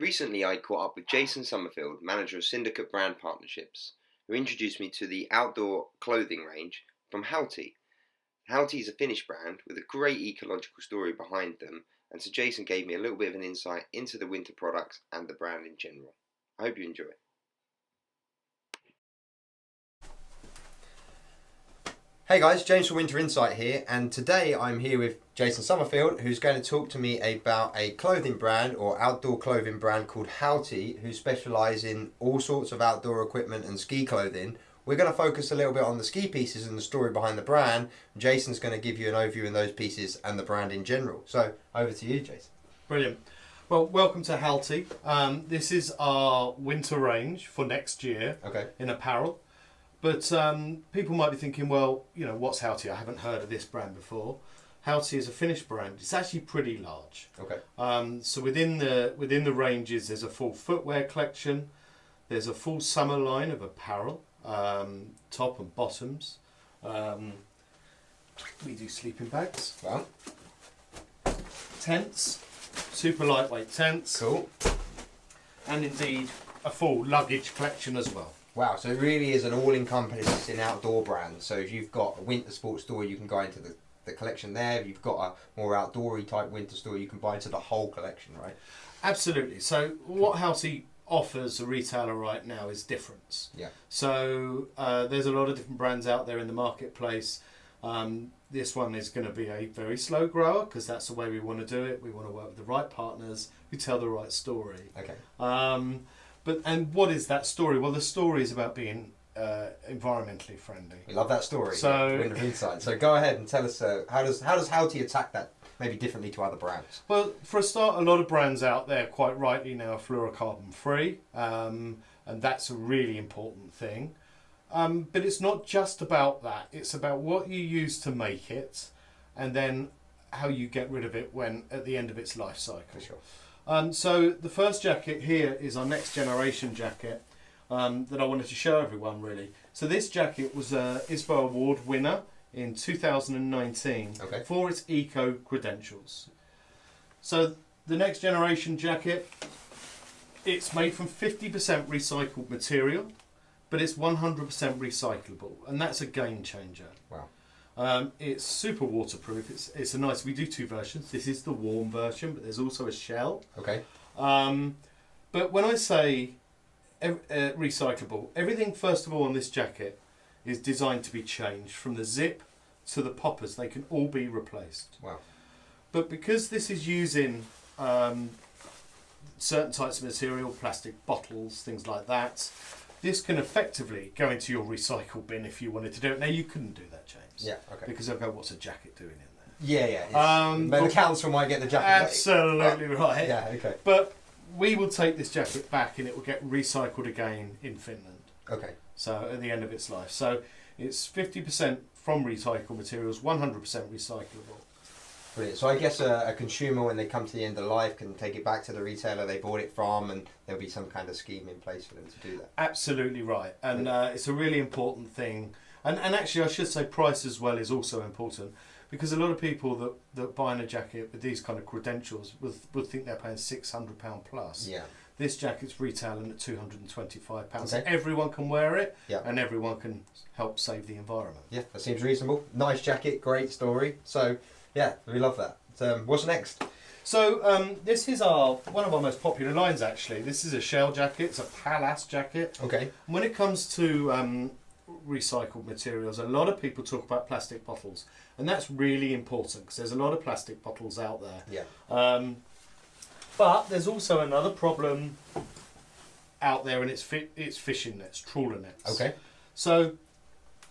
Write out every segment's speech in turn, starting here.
Recently, I caught up with Jason Summerfield, manager of Syndicate Brand Partnerships, who introduced me to the outdoor clothing range from Halti. Halti is a Finnish brand with a great ecological story behind them, and so Jason gave me a little bit of an insight into the winter products and the brand in general. I hope you enjoy it. Hey guys, James from Winter Insight here, and today I'm here with Jason Summerfield, who's going to talk to me about a clothing brand or outdoor clothing brand called Halti, who specialise in all sorts of outdoor equipment and ski clothing. We're going to focus a little bit on the ski pieces and the story behind the brand. Jason's going to give you an overview in those pieces and the brand in general. So over to you, Jason. Brilliant. Well, welcome to Halti. This is our winter range for next year in apparel. But people might be thinking, well, you know, what's Halti? I haven't heard of this brand before. Halti is a Finnish brand. It's actually pretty large. So within the ranges, there's a full footwear collection. There's a full summer line of apparel, top and bottoms. We do sleeping bags. Well, tents, super lightweight tents. cool. And indeed, a full luggage collection as well. Wow, so it really is an all-encompassing outdoor brand. So if you've got a winter sports store, you can go into the collection there. If you've got a more outdoory type winter store, you can buy into the whole collection, right? Absolutely. So what Halti offers a retailer right now is difference. Yeah. So there's a lot of different brands out there in the marketplace. This one is going to be a very slow grower because that's the way we want to do it. We want to work with the right partners who tell the right story. Okay. And what is that story? Well, the story is about being environmentally friendly. We love that story. So, Winter Insight. So go ahead and tell us how does Halti attack that maybe differently to other brands? Well, for a start, a lot of brands out there quite rightly now are fluorocarbon free, and that's a really important thing. But it's not just about that. It's about what you use to make it, and then how you get rid of it when at the end of its life cycle. For sure. So the first jacket here is our next generation jacket that I wanted to show everyone really. So this jacket was a ISPO Award winner in 2019 for its eco credentials. So the next generation jacket, it's made from 50% recycled material, but it's 100% recyclable, and that's a game changer. Wow. It's super waterproof. It's a nice. We do two versions. This is the warm version, but there's also a shell. Okay. But when I say recyclable, everything first of all on this jacket is designed to be changed from the zip to the poppers. They can all be replaced. Wow. But because this is using certain types of material, plastic bottles, things like that, this can effectively go into your recycle bin if you wanted to do it. Now you couldn't do that, James. Yeah. Okay. Because they'll go, what's a jacket doing in there? Yeah. But the council might get the jacket. Absolutely right. Yeah. Okay. But we will take this jacket back and it will get recycled again in Finland. Okay. So at the end of its life. So it's 50% from recycled materials, 100% recyclable. Brilliant. So I guess a consumer, when they come to the end of life, can take it back to the retailer they bought it from, and there'll be some kind of scheme in place for them to do that. Absolutely right. And it's a really important thing. And actually, I should say price as well is also important, because a lot of people that buy a jacket with these kind of credentials would think they're paying £600 plus. Yeah. This jacket's retailing at £225. Okay. So everyone can wear it, yeah, and everyone can help save the environment. Yeah, that seems reasonable. Nice jacket, great story. So, yeah, we love that. What's next? So this is one of our most popular lines, actually. This is a shell jacket. It's a Palace jacket. Okay. When it comes to recycled materials, a lot of people talk about plastic bottles, and that's really important because there's a lot of plastic bottles out there. Yeah. But there's also another problem out there, and it's fishing nets, trawler nets. Okay. So,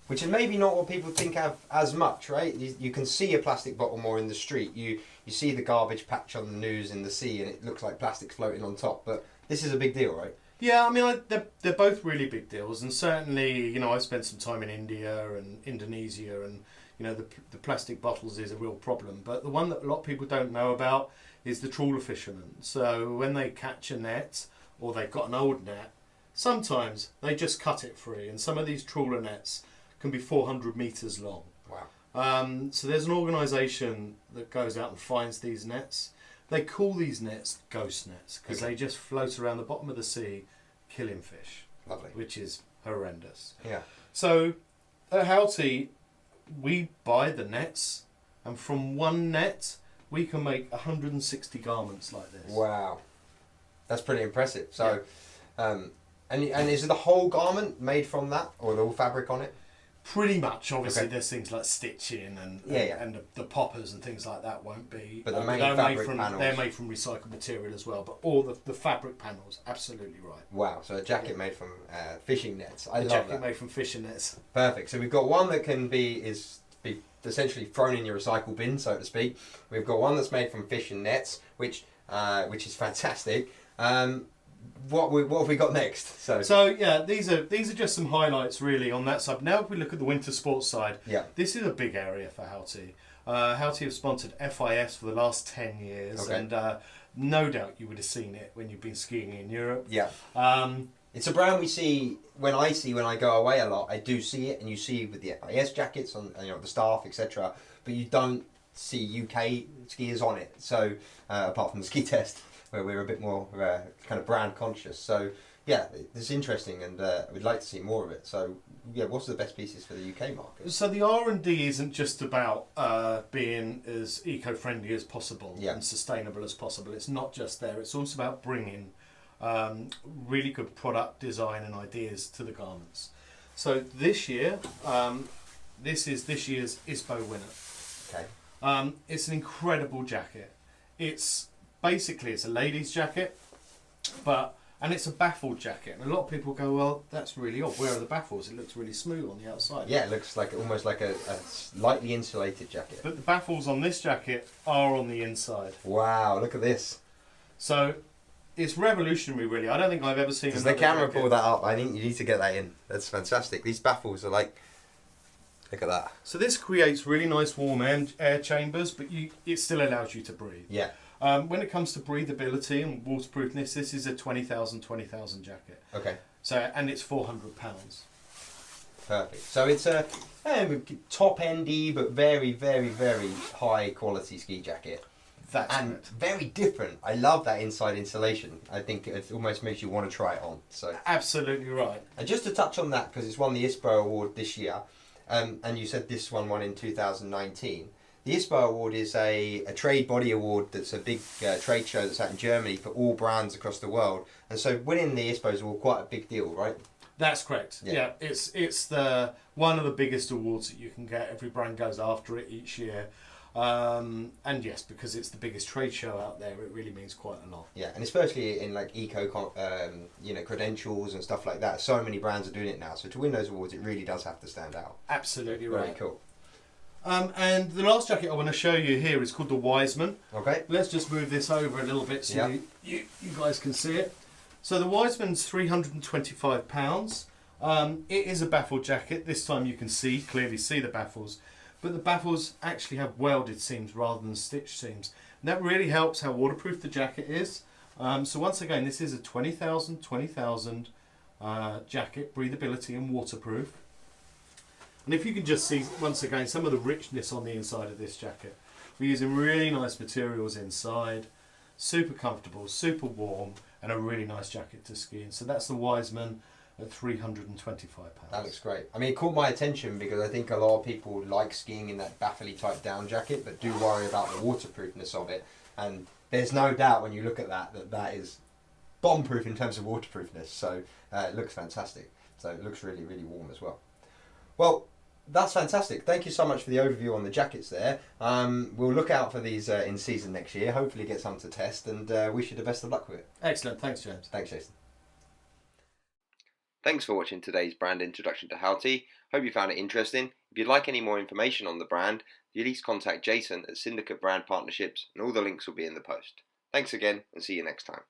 which is maybe not what people think of as much, right? You can see a plastic bottle more in the street. You see the garbage patch on the news in the sea, and it looks like plastic floating on top. But this is a big deal, right? Yeah, I mean, they're both really big deals, and certainly, you know, I've spent some time in India and Indonesia, and you know, the plastic bottles is a real problem. But the one that a lot of people don't know about is the trawler fishermen. So when they catch a net, or they've got an old net, sometimes they just cut it free, and some of these trawler nets can be 400 metres long. Wow. So there's an organisation that goes out and finds these nets. They call these nets ghost nets because they just float around the bottom of the sea, killing fish. Lovely. Which is horrendous. Yeah. So at Halti, we buy the nets, and from one net we can make 160 garments like this. Wow, that's pretty impressive. So, and is the whole garment made from that, or the all fabric on it? Pretty much. Obviously, there's things like stitching and the poppers and things like that won't be. But the main fabric panels, they're made from recycled material as well. But all the fabric panels, absolutely right. Wow. So a jacket made from fishing nets. I love that. A jacket that. made from fishing nets. Perfect. So we've got one that can be essentially thrown in your recycle bin, so to speak. We've got one that's made from fishing nets, which is fantastic. What have we got next? So yeah, these are just some highlights really on that side. Now if we look at the winter sports side, this is a big area for Halti. Halti have sponsored FIS for the last 10 years, and no doubt you would have seen it when you've been skiing in Europe. Yeah. It's a brand we see when I go away a lot. I do see it, and you see with the FIS jackets on, the staff, etc. But you don't see UK skiers on it. So apart from the ski test, where we're a bit more kind of brand conscious. So yeah, it's interesting, and we'd like to see more of it. So yeah, what's the best pieces for the UK market? So the R&D isn't just about being as eco-friendly as possible and sustainable as possible. It's not just there. It's also about bringing really good product design and ideas to the garments. So this year, this is this year's ISPO winner. Okay. It's an incredible jacket. It's a ladies' jacket, and it's a baffled jacket. And a lot of people go, well, that's really odd. Where are the baffles? It looks really smooth on the outside. Yeah, it looks like almost like a lightly insulated jacket. But the baffles on this jacket are on the inside. Wow, look at this. So it's revolutionary, really. I don't think I've ever seen. Does the camera pull that up? I think you need to get that in. That's fantastic. These baffles are like, look at that. So this creates really nice warm air chambers, but it still allows you to breathe. Yeah. When it comes to breathability and waterproofness, this is a 20,000 jacket. Okay. So, and it's £400. Perfect. So it's a top endy but very, very, very high quality ski jacket. That's and correct. Very different. I love that inside insulation. I think it almost makes you want to try it on. So absolutely right. And just to touch on that, because it's won the ISPO Award this year, and you said this one won in 2019. The ISPO Award is a trade body award that's a big trade show that's out in Germany for all brands across the world. And so winning the ISPO Award quite a big deal, right? That's correct. Yeah, it's the one of the biggest awards that you can get. Every brand goes after it each year. And yes, because it's the biggest trade show out there, it really means quite a lot. Yeah, and especially in like credentials and stuff like that. So many brands are doing it now. So to win those awards, it really does have to stand out. Absolutely right. Very cool. And the last jacket I want to show you here is called the Wiseman. Okay. Let's just move this over a little bit so you guys can see it. So the Wiseman's £325. It is a baffled jacket. This time you can clearly see the baffles. But the baffles actually have welded seams rather than stitched seams. And that really helps how waterproof the jacket is. So once again, this is a 20,000 jacket, breathability and waterproof. And if you can just see, once again, some of the richness on the inside of this jacket. We're using really nice materials inside, super comfortable, super warm, and a really nice jacket to ski in. So that's the Wiseman at £325. That looks great. I mean, it caught my attention because I think a lot of people like skiing in that baffly type down jacket, but do worry about the waterproofness of it. And there's no doubt when you look at that is bomb-proof in terms of waterproofness. So it looks fantastic. So it looks really, really warm as well. Well, that's fantastic. Thank you so much for the overview on the jackets there. We'll look out for these in season next year. Hopefully get some to test, and wish you the best of luck with it. Excellent. Thanks, James. Thanks, Jason. Thanks for watching today's brand introduction to Halti. Hope you found it interesting. If you'd like any more information on the brand, please contact Jason at Syndicate Brand Partnerships, and all the links will be in the post. Thanks again, and see you next time.